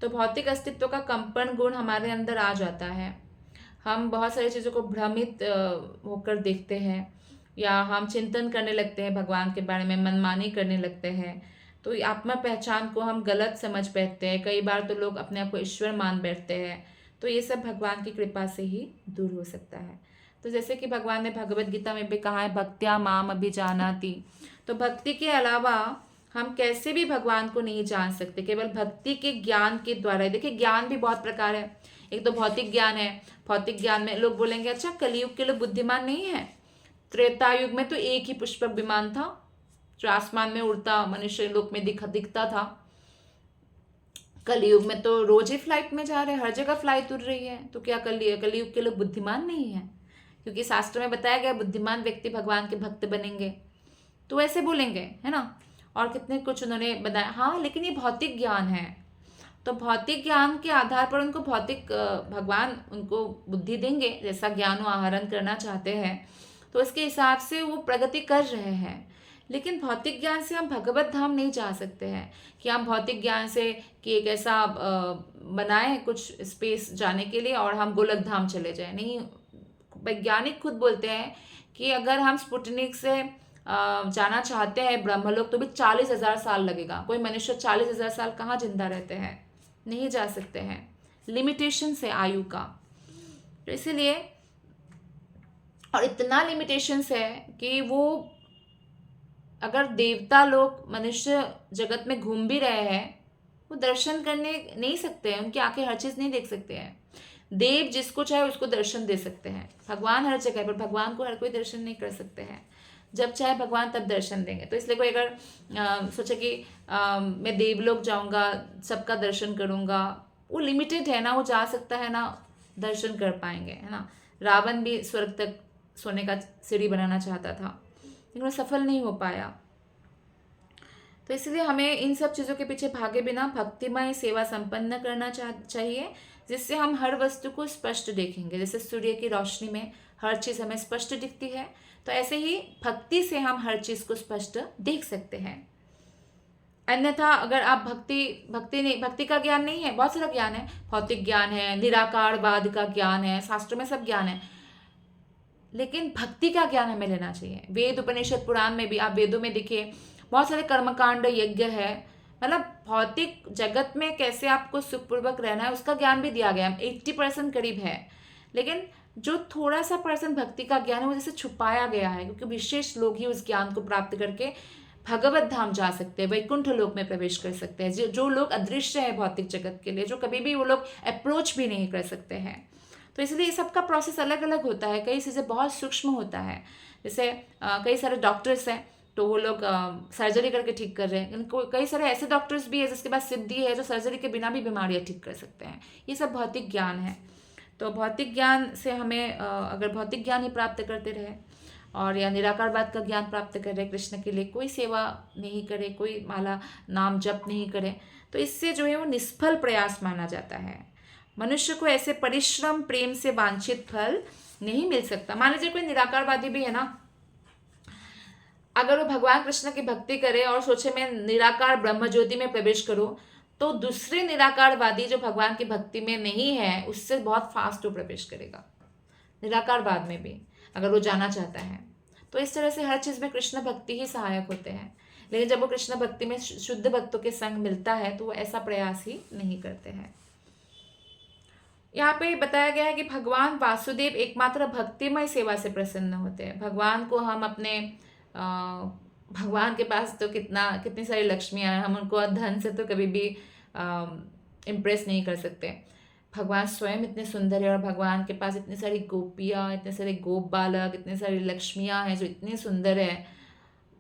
तो भौतिक अस्तित्व का कंपन गुण हमारे अंदर आ जाता है। हम बहुत सारी चीज़ों को भ्रमित होकर देखते हैं, या हम चिंतन करने लगते हैं भगवान के बारे में, मनमानी करने लगते हैं। तो आत्मा पहचान को हम गलत समझ बैठते हैं। कई बार तो लोग अपने आप को ईश्वर मान बैठते हैं। तो ये सब भगवान की कृपा से ही दूर हो सकता है। तो जैसे कि भगवान ने भगवत गीता में भी कहा है, भक्त्या माम अभिजानाति। तो भक्ति के अलावा हम कैसे भी भगवान को नहीं जान सकते, केवल भक्ति के ज्ञान के द्वारा। देखिए, ज्ञान भी बहुत प्रकार है। एक तो भौतिक ज्ञान है। भौतिक ज्ञान में लोग बोलेंगे, अच्छा कलयुग के लोग बुद्धिमान नहीं है? त्रेता युग में तो एक ही पुष्पक विमान था जो आसमान में उड़ता मनुष्य लोक में दिखता था। कलयुग में तो रोज ही फ्लाइट में जा रहे हैं, हर जगह फ्लाइट उड़ रही है। तो क्या कलयुग के लोग बुद्धिमान नहीं है? क्योंकि शास्त्र में बताया गया बुद्धिमान व्यक्ति भगवान के भक्त बनेंगे। तो ऐसे बोलेंगे, है ना। और कितने कुछ उन्होंने बताया। हाँ, लेकिन ये भौतिक ज्ञान है। तो भौतिक ज्ञान के आधार पर उनको भौतिक भगवान उनको बुद्धि देंगे, जैसा ज्ञान वो आहरण करना चाहते हैं, तो इसके हिसाब से वो प्रगति कर रहे हैं। लेकिन भौतिक ज्ञान से हम भगवत धाम नहीं जा सकते हैं कि हम भौतिक ज्ञान से कि एक ऐसा बनाएं कुछ स्पेस जाने के लिए और हम गोलक धाम चले जाएं। नहीं, वैज्ञानिक खुद बोलते हैं कि अगर हम स्पुतनिक से जाना चाहते हैं ब्रह्मलोक, तो भी 40,000 साल लगेगा। कोई मनुष्य 40,000 साल कहाँ जिंदा रहते हैं? नहीं जा सकते हैं, लिमिटेशन से आयु का। तो इसीलिए, और इतना लिमिटेशंस है कि वो अगर देवता लोग मनुष्य जगत में घूम भी रहे हैं, वो दर्शन करने नहीं सकते हैं। उनकी आंखें हर चीज़ नहीं देख सकते हैं। देव जिसको चाहे उसको दर्शन दे सकते हैं। भगवान हर जगह, पर भगवान को हर कोई दर्शन नहीं कर सकते हैं। जब चाहे भगवान तब दर्शन देंगे। तो इसलिए कोई अगर सोचे कि मैं देवलोक जाऊंगा, सबका दर्शन करूंगा, वो लिमिटेड है ना, वो जा सकता है ना दर्शन कर पाएंगे, है ना। रावण भी स्वर्ग तक सोने का सीढ़ी बनाना चाहता था, लेकिन वो सफल नहीं हो पाया। तो इसलिए हमें इन सब चीज़ों के पीछे भागे बिना भक्तिमय सेवा संपन्न करना चाहिए, जिससे हम हर वस्तु को स्पष्ट देखेंगे। जैसे सूर्य की रोशनी में हर चीज़ हमें स्पष्ट दिखती है, तो ऐसे ही भक्ति से हम हर चीज़ को स्पष्ट देख सकते हैं। अन्यथा अगर आप भक्ति का ज्ञान नहीं है, बहुत सारा ज्ञान है, भौतिक ज्ञान है, निराकारवाद का ज्ञान है, शास्त्रों में सब ज्ञान है, लेकिन भक्ति का ज्ञान हमें लेना चाहिए। वेद उपनिषद पुराण में भी आप वेदों में देखिए, बहुत सारे कर्मकांड यज्ञ है। मतलब भौतिक जगत में कैसे आपको सुखपूर्वक रहना है उसका ज्ञान भी दिया गया है। 80% करीब है, लेकिन जो थोड़ा सा % भक्ति का ज्ञान है वो जैसे छुपाया गया है, क्योंकि विशेष लोग ही उस ज्ञान को प्राप्त करके भगवत धाम जा सकते हैं, वैकुंठ लोक में प्रवेश कर सकते हैं। जो लोग अदृश्य है भौतिक जगत के लिए, जो कभी भी वो लोग अप्रोच भी नहीं कर सकते हैं। तो इसलिए सबका प्रोसेस अलग अलग होता है। कई चीज़ें बहुत सूक्ष्म होता है। जैसे कई सारे डॉक्टर्स हैं तो वो लोग सर्जरी करके ठीक कर रहे हैं। कई सारे ऐसे डॉक्टर्स भी है जिसके पास सिद्धि है, जो सर्जरी के बिना भी बीमारियां ठीक कर सकते हैं। ये सब भौतिक ज्ञान है। तो भौतिक ज्ञान से हमें अगर भौतिक ज्ञान ही प्राप्त करते रहे और या निराकारवाद का ज्ञान प्राप्त कर रहे, कृष्ण के लिए कोई सेवा नहीं करे, कोई माला नाम जप नहीं करे, तो इससे जो है वो निष्फल प्रयास माना जाता है। मनुष्य को ऐसे परिश्रम प्रेम से वांछित फल नहीं मिल सकता। मान लीजिए कोई निराकारवादी भी है ना, अगर वो भगवान कृष्ण की भक्ति करे और सोचे मैं निराकार ब्रह्म ज्योति में प्रवेश करूं, तो दूसरे निराकारवादी जो भगवान की भक्ति में नहीं है उससे बहुत फास्ट वो प्रवेश करेगा निराकारवाद में भी, अगर वो जाना चाहता है। तो इस तरह से हर चीज़ में कृष्ण भक्ति ही सहायक होते हैं। लेकिन जब वो कृष्ण भक्ति में शुद्ध भक्तों के संग मिलता है तो वो ऐसा प्रयास ही नहीं करते हैं। यहाँ पे बताया गया है कि भगवान वासुदेव एकमात्र भक्तिमय सेवा से प्रसन्न होते हैं। भगवान को हम अपने भगवान के पास तो कितनी सारी लक्ष्मियाँ हैं, हम उनको धन से तो कभी भी इम्प्रेस नहीं कर सकते। भगवान स्वयं इतने सुंदर है और भगवान के पास इतनी सारी गोपियाँ, इतने सारे गोप बालक, इतनी सारी लक्ष्मियाँ हैं जो इतनी सुंदर है।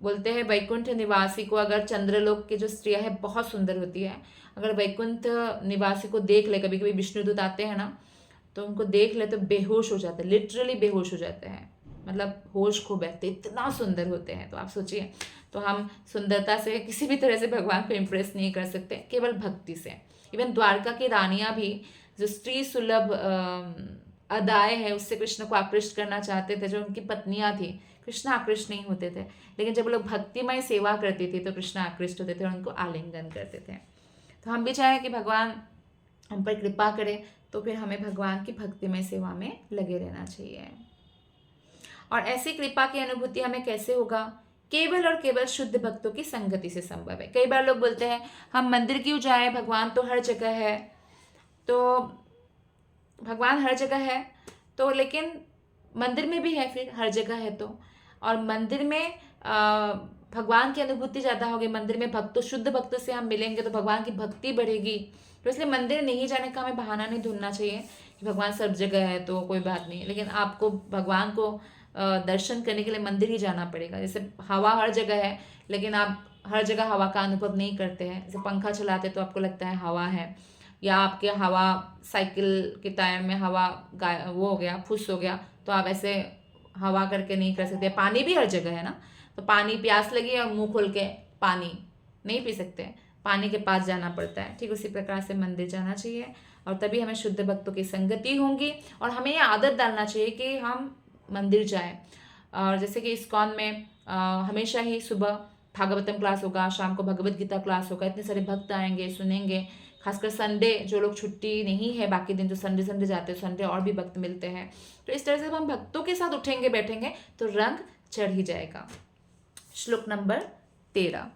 बोलते हैं वैकुंठ निवासी को, अगर चंद्रलोक की जो स्त्रियां है बहुत सुंदर होती है, अगर वैकुंठ निवासी को देख ले, कभी कभी विष्णुदूत आते हैं ना, तो उनको देख ले तो बेहोश हो जाते हैं, लिटरली बेहोश हो जाते हैं, मतलब होश खो बैठते, इतना सुंदर होते हैं। तो आप सोचिए, तो हम सुंदरता से किसी भी तरह से भगवान को इम्प्रेस नहीं कर सकते, केवल भक्ति से। इवन द्वारका की रानियां भी जो स्त्री सुलभ अदाएं है उससे कृष्ण को आकृष्ट करना चाहते थे, जो उनकी पत्नियां थी, कृष्ण आकृष्ट नहीं होते थे, लेकिन जब लोग भक्तिमय सेवा करती थी तो कृष्ण आकृष्ट होते थे और उनको आलिंगन करते थे। तो हम भी चाहें कि भगवान हम पर कृपा करें, तो फिर हमें भगवान की भक्तिमय सेवा में लगे रहना चाहिए। और ऐसी कृपा की अनुभूति हमें कैसे होगा? केवल और केवल शुद्ध भक्तों की संगति से संभव है। कई बार लोग बोलते हैं हम मंदिर क्यों जाएं, भगवान तो हर जगह है। तो भगवान हर जगह है तो, लेकिन मंदिर में भी है, फिर हर जगह है तो, और मंदिर में भगवान की अनुभूति ज़्यादा होगी, मंदिर में भक्तों शुद्ध भक्तों से हम मिलेंगे तो भगवान की भक्ति बढ़ेगी। तो इसलिए मंदिर नहीं जाने का हमें बहाना नहीं ढूंढना चाहिए कि भगवान सब जगह है तो कोई बात नहीं, लेकिन आपको भगवान को दर्शन करने के लिए मंदिर ही जाना पड़ेगा। जैसे हवा हर जगह है, लेकिन आप हर जगह हवा का अनुभव नहीं करते हैं। जैसे पंखा चलाते तो आपको लगता है हवा है, या आपके हवा साइकिल के टायर में हवा वो हो गया, फुस हो गया, तो आप ऐसे हवा करके नहीं कर सकते। पानी भी हर जगह है ना, तो पानी प्यास लगी और मुंह खोल के पानी नहीं पी सकते, पानी के पास जाना पड़ता है। ठीक उसी प्रकार से मंदिर जाना चाहिए, और तभी हमें शुद्ध भक्तों की संगति होंगी, और हमें ये आदत डालना चाहिए कि हम मंदिर जाएं। और जैसे कि इस्कॉन में हमेशा ही सुबह भागवतम क्लास होगा, शाम को भगवत गीता क्लास होगा, इतने सारे भक्त आएंगे, सुनेंगे। खासकर संडे जो लोग छुट्टी नहीं है, बाकी दिन जो संडे संडे जाते हैं, संडे और भी भक्त मिलते हैं। तो इस तरह से हम भक्तों के साथ उठेंगे बैठेंगे तो रंग चढ़ ही जाएगा। श्लोक नंबर 13।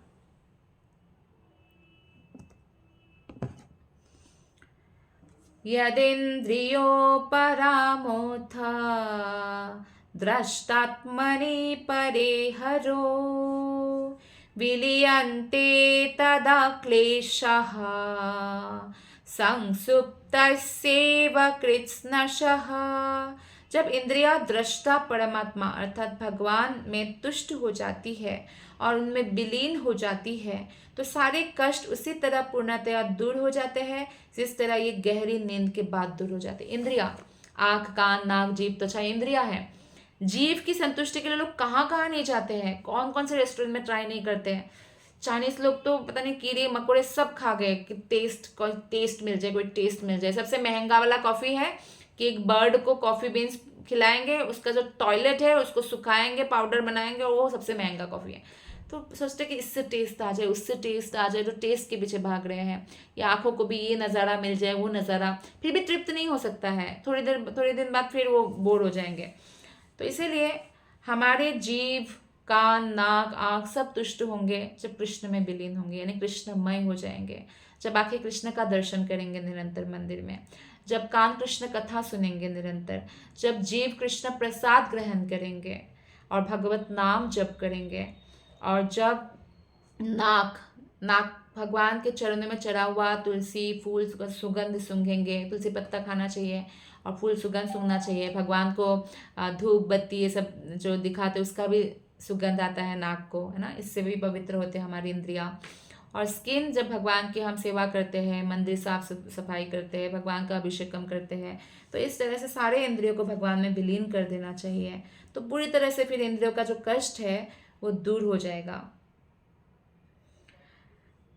यदिन्द्रियोपरामोऽथ द्रष्टात्मनि परे हरो विलीयन्ते तदा क्लेशः संसुप्तस्यैव कृत्स्नशः। जब इंद्रिया दृष्टा परमात्मा अर्थात भगवान में तुष्ट हो जाती है और उनमें विलीन हो जाती है, तो सारे कष्ट उसी तरह पूर्णतया दूर हो जाते हैं जिस तरह ये गहरी नींद के बाद दूर हो जाते हैं। इंद्रिया, आँख, कान, नाक, जीभ, त्वचा इंद्रिया है। जीव की संतुष्टि के लिए लोग कहाँ कहाँ नहीं जाते हैं, कौन कौन से रेस्टोरेंट में ट्राई नहीं करते हैं। चाइनीज लोग तो पता नहीं कीड़े मकोड़े सब खा गए कि कोई टेस्ट मिल जाए, कोई टेस्ट मिल जाए। सबसे महंगा वाला कॉफ़ी है कि एक बर्ड को कॉफ़ी बीन्स खिलाएंगे, उसका जो टॉयलेट है उसको सुखाएंगे, पाउडर बनाएंगे, और वो सबसे महंगा कॉफ़ी है। तो सोचते कि इससे टेस्ट आ जाए, उससे टेस्ट आ जाए, तो टेस्ट के पीछे भाग रहे हैं। या आंखों को भी ये नज़ारा मिल जाए, वो नज़ारा, फिर भी तृप्त नहीं हो सकता है, थोड़ी दिन बाद फिर वो बोर हो जाएंगे। तो इसीलिए हमारे जीव, कान, नाक, आँख सब तुष्ट होंगे जब कृष्ण में विलीन होंगे, यानी कृष्णमय हो जाएंगे। जब आंखें कृष्ण का दर्शन करेंगे निरंतर मंदिर में, जब कान कृष्ण कथा सुनेंगे निरंतर, जब जीव कृष्ण प्रसाद ग्रहण करेंगे और भगवत नाम जप करेंगे, और जब नाक भगवान के चरणों में चढ़ा हुआ तुलसी फूल सुगंध सूंघेंगे। तुलसी पत्ता खाना चाहिए और फूल सुगंध सूंघना चाहिए। भगवान को धूप बत्ती ये सब जो दिखाते उसका भी सुगंध आता है नाक को, है ना, इससे भी पवित्र होते हैं हमारी इंद्रियां। और स्किन, जब भगवान की हम सेवा करते हैं, मंदिर साफ सफाई करते हैं, भगवान का अभिषेकम करते हैं, तो इस तरह से सारे इंद्रियों को भगवान में विलीन कर देना चाहिए। तो पूरी तरह से फिर इंद्रियों का जो कष्ट है वो दूर हो जाएगा।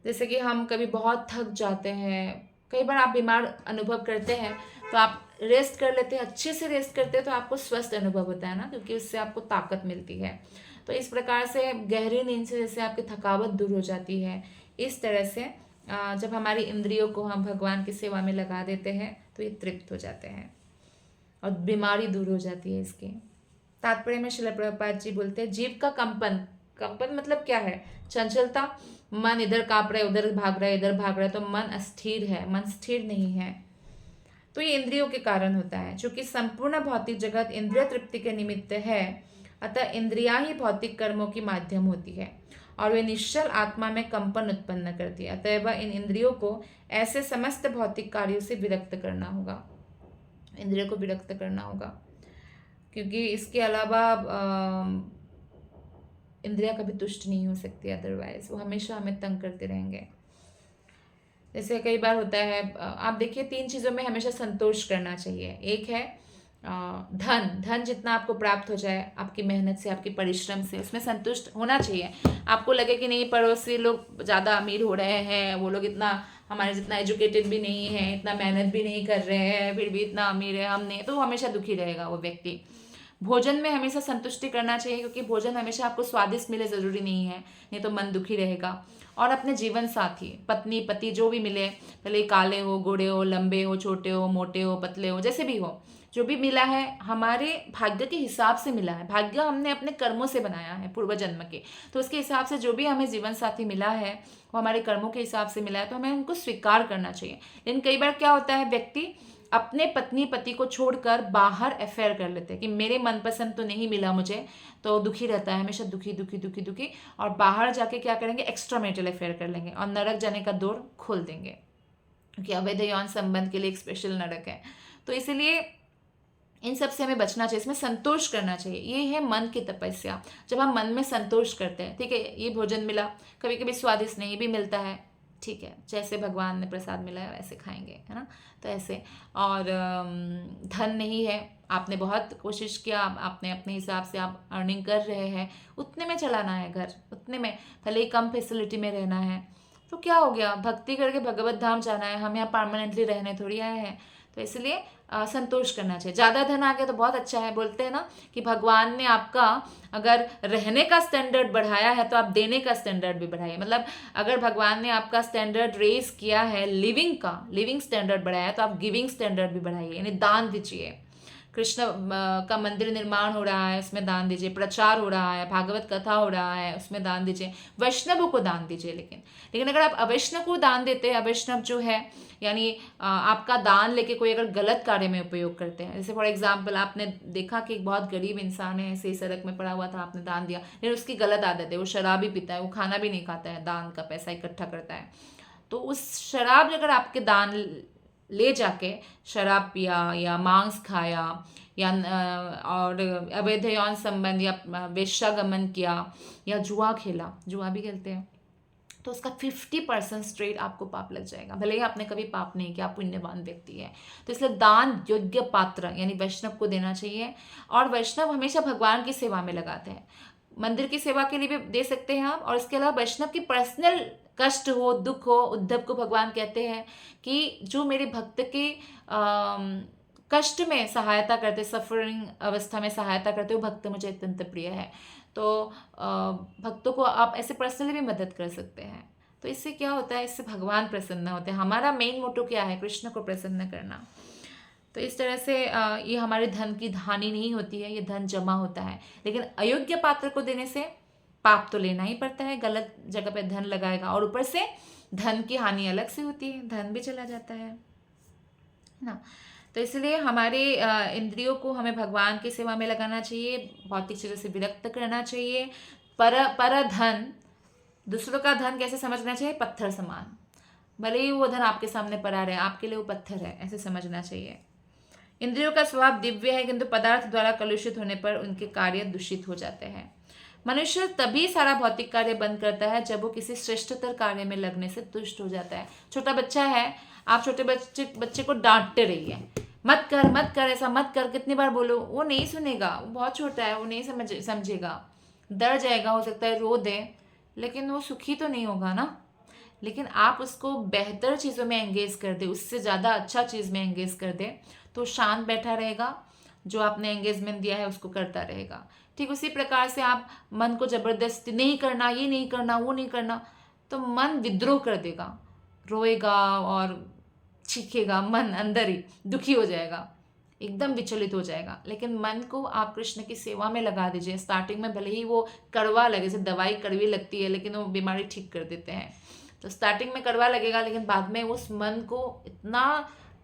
जैसे कि हम कभी बहुत थक जाते हैं, कई बार आप बीमार अनुभव करते हैं तो आप रेस्ट कर लेते हैं, अच्छे से रेस्ट करते हैं तो आपको स्वस्थ अनुभव होता है ना, क्योंकि उससे आपको ताकत मिलती है। तो इस प्रकार से गहरी नींद से जैसे आपकी थकावट दूर हो जाती है, इस तरह से जब हमारी इंद्रियों को हम भगवान की सेवा में लगा देते हैं तो ये तृप्त हो जाते हैं और बीमारी दूर हो जाती है। इसके तात्पर्य में श्रील प्रभुपाद जी बोलते हैं, जीव का कंपन मतलब क्या है? चंचलता, मन इधर कांप रहा है, उधर भाग रहा है, इधर भाग रहा है, तो मन अस्थिर है, मन स्थिर नहीं है। तो ये इंद्रियों के कारण होता है। चूंकि संपूर्ण भौतिक जगत इंद्रिय तृप्ति के निमित्त है, अतः इंद्रियां ही भौतिक कर्मों की माध्यम होती है और वे निश्चल आत्मा में कंपन उत्पन्न करती है। अतएव इन इंद्रियों को ऐसे समस्त भौतिक कार्यों से विरक्त करना होगा, इंद्रियों को विरक्त करना होगा। क्योंकि इसके अलावा इंद्रियां कभी तुष्ट नहीं हो सकती, अदरवाइज वो हमेशा हमें तंग करते रहेंगे। जैसे कई बार होता है, आप देखिए 3 चीज़ों में हमेशा संतोष करना चाहिए। एक है धन, धन जितना आपको प्राप्त हो जाए आपकी मेहनत से, आपकी परिश्रम से, उसमें संतुष्ट होना चाहिए। आपको लगे कि नहीं पड़ोसी लोग ज़्यादा अमीर हो रहे हैं, वो लोग इतना हमारे जितना एजुकेटेड भी नहीं है, इतना मेहनत भी नहीं कर रहे हैं, फिर भी इतना अमीर है, हम नहीं, तो वो हमेशा दुखी रहेगा वो व्यक्ति। भोजन में हमेशा संतुष्टि करना चाहिए, क्योंकि भोजन हमेशा आपको स्वादिष्ट मिले ज़रूरी नहीं है, नहीं तो मन दुखी रहेगा। और अपने जीवन साथी, पत्नी पति जो भी मिले, भले ही काले हो, गोरे हो, लंबे हो, छोटे हो, मोटे हो, पतले हो, जैसे भी हो, जो भी मिला है हमारे भाग्य के हिसाब से मिला है। भाग्य हमने अपने कर्मों से बनाया है, पूर्व जन्म के, तो उसके हिसाब से जो भी हमें जीवन साथी मिला है वो हमारे कर्मों के हिसाब से मिला है, तो हमें उनको स्वीकार करना चाहिए। लेकिन कई बार क्या होता है, व्यक्ति अपने पत्नी पति को छोड़कर बाहर अफेयर कर लेते हैं कि मेरे मनपसंद तो नहीं मिला मुझे, तो दुखी रहता है, हमेशा दुखी दुखी दुखी दुखी, और बाहर जाके क्या करेंगे, एक्स्ट्रा मैरिटल अफेयर कर लेंगे और नरक जाने का द्वार खोल देंगे, क्योंकि अवैध यौन संबंध के लिए एक स्पेशल नरक है। तो इसीलिए इन सब से हमें बचना चाहिए, इसमें संतोष करना चाहिए। ये है मन की तपस्या। जब हम मन में संतोष करते हैं, ठीक है, ये भोजन मिला, कभी कभी स्वादिष्ट नहीं भी मिलता है, ठीक है, जैसे भगवान ने प्रसाद मिला है वैसे खाएंगे, है ना, तो ऐसे। और धन नहीं है, आपने बहुत कोशिश किया, आपने अपने हिसाब से आप अर्निंग कर रहे हैं, उतने में चलाना है घर, उतने में, भले ही कम फैसिलिटी में रहना है, तो क्या हो गया, भक्ति करके भगवत धाम जाना है, हम यहाँ परमानेंटली रहने थोड़ी आए हैं। तो इसलिए संतोष करना चाहिए। ज़्यादा धन आ गया तो बहुत अच्छा है, बोलते हैं ना कि भगवान ने आपका अगर रहने का स्टैंडर्ड बढ़ाया है तो आप देने का स्टैंडर्ड भी बढ़ाइए। मतलब अगर भगवान ने आपका स्टैंडर्ड रेज किया है, लिविंग स्टैंडर्ड बढ़ाया है, तो आप गिविंग स्टैंडर्ड भी बढ़ाइए, यानी दान दीजिए। कृष्ण का मंदिर निर्माण हो रहा है, उसमें दान दीजिए। प्रचार हो रहा है, भागवत कथा हो रहा है, उसमें दान दीजिए। वैष्णवों को दान दीजिए। लेकिन अगर आप अवैष्णव को दान देते हैं, अवैष्णव जो है यानी आपका दान लेके कोई अगर गलत कार्य में उपयोग करते हैं, जैसे फॉर एग्जाम्पल आपने देखा कि एक बहुत गरीब इंसान है, ऐसे ही सड़क में पड़ा हुआ था, आपने दान दिया, लेकिन उसकी गलत आदत है, वो शराब ही पीता है, वो खाना भी नहीं खाता है, दान का पैसा इकट्ठा करता है, तो उस शराब अगर आपके दान ले जाके शराब पिया या मांस खाया या और अवैध यौन संबंध या वेश्यागमन किया या जुआ खेला, जुआ भी खेलते हैं, तो उसका 50% स्ट्रेट आपको पाप लग जाएगा, भले ही आपने कभी पाप नहीं किया, आप पुण्यवान व्यक्ति है। तो इसलिए दान योग्य पात्र यानी वैष्णव को देना चाहिए। और वैष्णव हमेशा भगवान की सेवा में लगाते हैं, मंदिर की सेवा के लिए भी दे सकते हैं आप। और इसके अलावा वैष्णव की पर्सनल कष्ट हो, दुख हो, उद्धव को भगवान कहते हैं कि जो मेरे भक्त के कष्ट में सहायता करते, सफरिंग अवस्था में सहायता करते, वो भक्त मुझे अत्यंत प्रिय है। तो भक्तों को आप ऐसे पर्सनली भी मदद कर सकते हैं। तो इससे क्या होता है, इससे भगवान प्रसन्न होते हैं। हमारा मेन मोटो क्या है, कृष्ण को प्रसन्न करना। तो इस तरह से ये हमारे धन की हानि नहीं होती है, ये धन जमा होता है। लेकिन अयोग्य पात्र को देने से पाप तो लेना ही पड़ता है, गलत जगह पे धन लगाएगा, और ऊपर से धन की हानि अलग से होती है, धन भी चला जाता है ना। तो इसलिए हमारे इंद्रियों को हमें भगवान की सेवा में लगाना चाहिए, भौतिक चीज़ों से विरक्त करना चाहिए। पर धन, दूसरों का धन कैसे समझना चाहिए, पत्थर समान, भले ही वो धन आपके सामने पड़ा रहे, आपके लिए वो पत्थर है, ऐसे समझना चाहिए। इंद्रियों का स्वभाव दिव्य है, किंतु पदार्थ द्वारा कलुषित होने पर उनके कार्य दूषित हो जाते हैं। मनुष्य तभी सारा भौतिक कार्य बंद करता है जब वो किसी श्रेष्ठतर कार्य में लगने से तुष्ट हो जाता है। छोटा बच्चा है, आप छोटे बच्चे को डांटते रहिए, मत कर ऐसा मत कर, कितनी बार बोलो, वो नहीं सुनेगा, वो बहुत छोटा है, वो नहीं समझेगा, डर जाएगा, हो सकता है रो दे, लेकिन वो सुखी तो नहीं होगा ना। लेकिन आप उसको बेहतर चीज़ों में एंगेज कर दे, उससे ज़्यादा अच्छा चीज़ में एंगेज कर दे, तो शांत बैठा रहेगा, जो आपने एंगेजमेंट दिया है उसको करता रहेगा। ठीक उसी प्रकार से आप मन को जबरदस्ती नहीं करना, ये नहीं करना, वो नहीं करना, तो मन विद्रोह कर देगा, रोएगा और चीखेगा, मन अंदर ही दुखी हो जाएगा, एकदम विचलित हो जाएगा। लेकिन मन को आप कृष्ण की सेवा में लगा दीजिए। स्टार्टिंग में भले ही वो कड़वा लगे, जैसे दवाई कड़वी लगती है, लेकिन वो बीमारी ठीक कर देते हैं। तो स्टार्टिंग में कड़वा लगेगा, लेकिन बाद में उस मन को इतना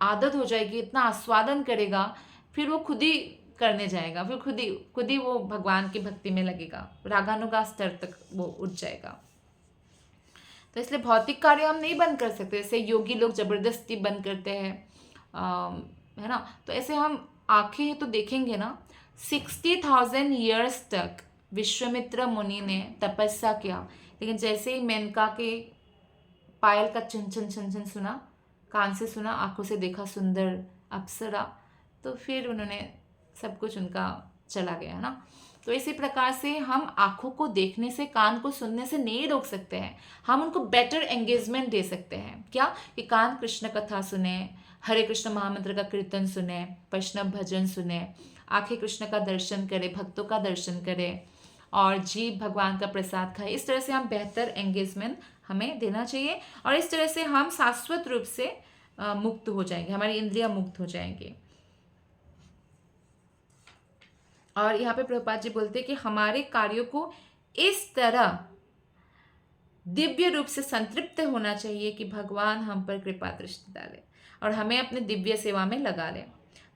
आदत हो जाएगी, इतना आस्वादन करेगा, फिर वो खुद ही करने जाएगा, फिर खुद ही वो भगवान की भक्ति में लगेगा, रागानुगा स्तर तक वो उठ जाएगा। तो इसलिए भौतिक कार्य हम नहीं बंद कर सकते, जैसे योगी लोग जबरदस्ती बंद करते हैं, है ना। तो ऐसे हम आंखें तो देखेंगे ना, 60,000 ईयर्स तक विश्वामित्र मुनि ने तपस्या किया, लेकिन जैसे ही मेनका के पायल का छन छन छन छन सुना, कान से सुना, आंखों से देखा सुंदर अप्सरा, तो फिर उन्होंने सब कुछ उनका चला गया ना। तो इसी प्रकार से हम आंखों को देखने से, कान को सुनने से नहीं रोक सकते हैं, हम उनको बेटर एंगेजमेंट दे सकते हैं। क्या कि कान कृष्ण कथा सुने, हरे कृष्ण महामंत्र का कीर्तन सुने, वैष्णव भजन सुने, आंखें कृष्ण का दर्शन करें, भक्तों का दर्शन करें, और जीभ भगवान का प्रसाद खाए। इस तरह से हम बेहतर एंगेजमेंट हमें देना चाहिए, और इस तरह से हम शाश्वत रूप से मुक्त हो जाएंगे, हमारी इंद्रियां मुक्त हो जाएंगी। और यहाँ पे प्रभुपाद जी बोलते हैं कि हमारे कार्यों को इस तरह दिव्य रूप से संतृप्त होना चाहिए कि भगवान हम पर कृपा दृष्टि डाले और हमें अपने दिव्य सेवा में लगा ले,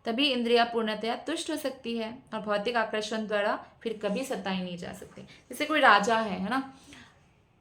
तभी इंद्रिया पूर्णतया तुष्ट हो सकती है और भौतिक आकर्षण द्वारा फिर कभी सताई नहीं जा सकती। जैसे कोई राजा है ना,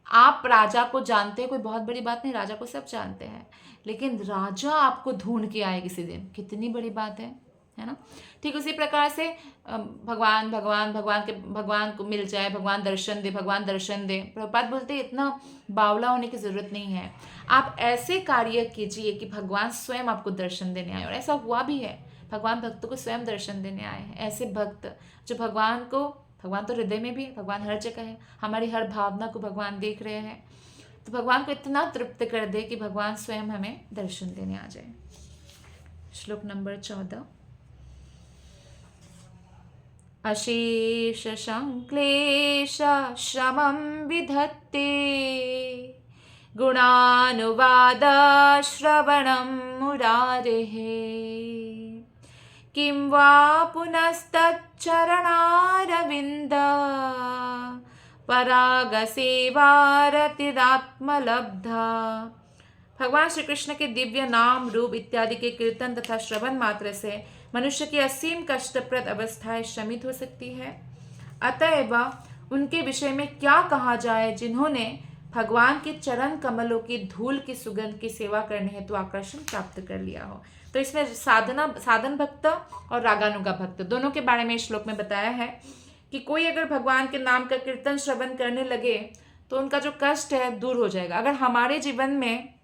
आप राजा को जानते हैं, कोई बहुत बड़ी बात नहीं, राजा को सब जानते हैं, लेकिन राजा आपको ढूंढ के आए किसी दिन, कितनी बड़ी बात है ना। ठीक उसी प्रकार से भगवान भगवान भगवान के भगवान को मिल जाए, भगवान दर्शन दे, भगवान दर्शन दे। प्रभुपाद बोलते हैं इतना बावला होने की ज़रूरत नहीं है, आप ऐसे कार्य कीजिए कि भगवान स्वयं आपको दर्शन देने आए। और ऐसा हुआ भी है, भगवान भक्तों को स्वयं दर्शन देने आए हैं। ऐसे भक्त जो भगवान को, भगवान तो हृदय में भी है, भगवान हर जगह है, हमारी हर भावना को भगवान देख रहे हैं, तो भगवान को इतना तृप्त कर दे कि भगवान स्वयं हमें दर्शन देने आ जाए। श्लोक नंबर 14। अशेष संक्लेश श्रमं विधत्ते गुणानुवाद श्रवणं मुरारेः किं वा पुनस्तच्चरणारविन्द परागसेवारतिरात्मलब्धा। भगवान श्री कृष्ण के दिव्य नाम, रूप इत्यादि के कीर्तन तथा श्रवण मात्र से मनुष्य की असीम कष्टप्रद अवस्थाएं शमित हो सकती है। अतएव उनके विषय में क्या कहा जाए जिन्होंने भगवान के चरण कमलों की धूल की सुगंध की सेवा करने हेतु आकर्षण प्राप्त कर लिया हो। तो इसमें साधन भक्त और रागानुगा भक्त दोनों के बारे में श्लोक में बताया है कि कोई अगर भगवान के नाम का कीर्तन श्रवण करने लगे तो उनका जो कष्ट है दूर हो जाएगा। अगर हमारे जीवन में,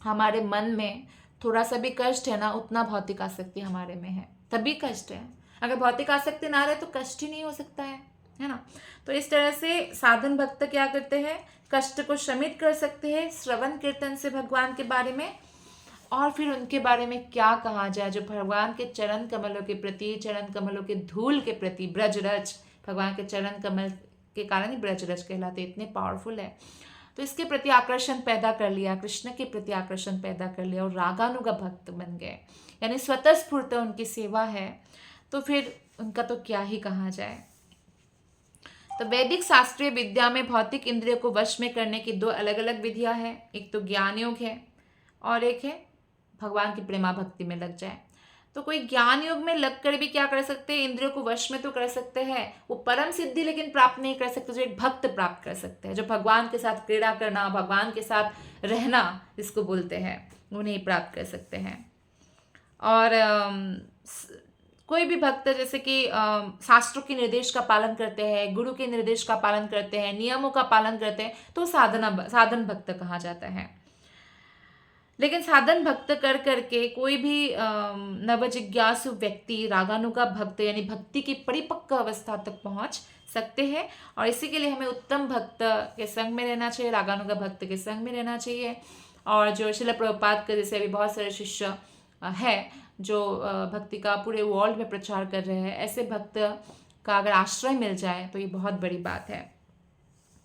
हमारे मन में थोड़ा सा भी कष्ट है ना, उतना भौतिक आसक्ति हमारे में है, तभी कष्ट है। अगर भौतिक आसक्ति ना रहे तो कष्ट ही नहीं हो सकता है ना। तो इस तरह से साधन भक्त क्या करते हैं, कष्ट को शमित कर सकते हैं श्रवण कीर्तन से भगवान के बारे में। और फिर उनके बारे में क्या कहा जाए, जो भगवान के चरण कमलों के प्रति, चरण कमलों के धूल के प्रति, ब्रजरज, भगवान के चरण कमल के कारण ही ब्रजरज कहलाते, इतने पावरफुल है। तो इसके प्रति आकर्षण पैदा कर लिया, कृष्ण के प्रति आकर्षण पैदा कर लिया और रागानुगा भक्त बन गए, यानी स्वतःस्फूर्त उनकी सेवा है, तो फिर उनका तो क्या ही कहा जाए। तो वैदिक शास्त्रीय विद्या में भौतिक इंद्रियों को वश में करने की दो अलग अलग विधियां हैं, एक तो ज्ञान योग है और एक है भगवान की प्रेमा भक्ति में लग जाए। तो कोई ज्ञान योग में लगकर भी क्या कर सकते हैं, इंद्रियों को वश में तो कर सकते हैं, वो परम सिद्धि लेकिन प्राप्त नहीं कर सकते जो एक भक्त प्राप्त कर सकते हैं, जो भगवान के साथ क्रीड़ा करना, भगवान के साथ रहना जिसको बोलते हैं, वो नहीं प्राप्त कर सकते हैं। और कोई भी भक्त जैसे कि शास्त्रों के निर्देश का पालन करते हैं, गुरु के निर्देश का पालन करते हैं, नियमों का पालन करते हैं, तो साधन भक्त कहा जाता है। लेकिन साधन भक्त कर करके कोई भी नवजिज्ञासु व्यक्ति रागानुगा भक्त यानी भक्ति की परिपक्व अवस्था तक पहुंच सकते हैं। और इसी के लिए हमें उत्तम भक्त के संग में रहना चाहिए, रागानुगा भक्त के संग में रहना चाहिए। और जो श्रील प्रभुपाद के जैसे अभी बहुत सारे शिष्य है जो भक्ति का पूरे वर्ल्ड में प्रचार कर रहे हैं, ऐसे भक्त का अगर आश्रय मिल जाए तो ये बहुत बड़ी बात है।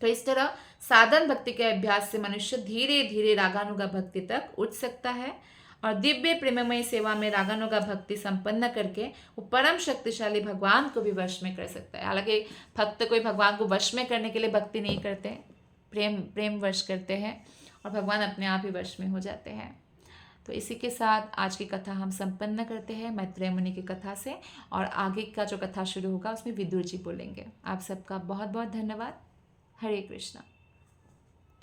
तो इस तरह साधन भक्ति के अभ्यास से मनुष्य धीरे धीरे रागानुगा भक्ति तक उठ सकता है और दिव्य प्रेममय सेवा में रागानुगा भक्ति संपन्न करके वो परम शक्तिशाली भगवान को भी वश में कर सकता है। हालांकि भक्त कोई भगवान को वश में करने के लिए भक्ति नहीं करते, प्रेम वश करते हैं और भगवान अपने आप ही वश में हो जाते हैं। तो इसी के साथ आज की कथा हम संपन्न करते हैं मैत्रेय मुनि की कथा से, और आगे का जो कथा शुरू होगा उसमें विदुर जी बोलेंगे। आप सबका बहुत बहुत धन्यवाद। हरे कृष्णा।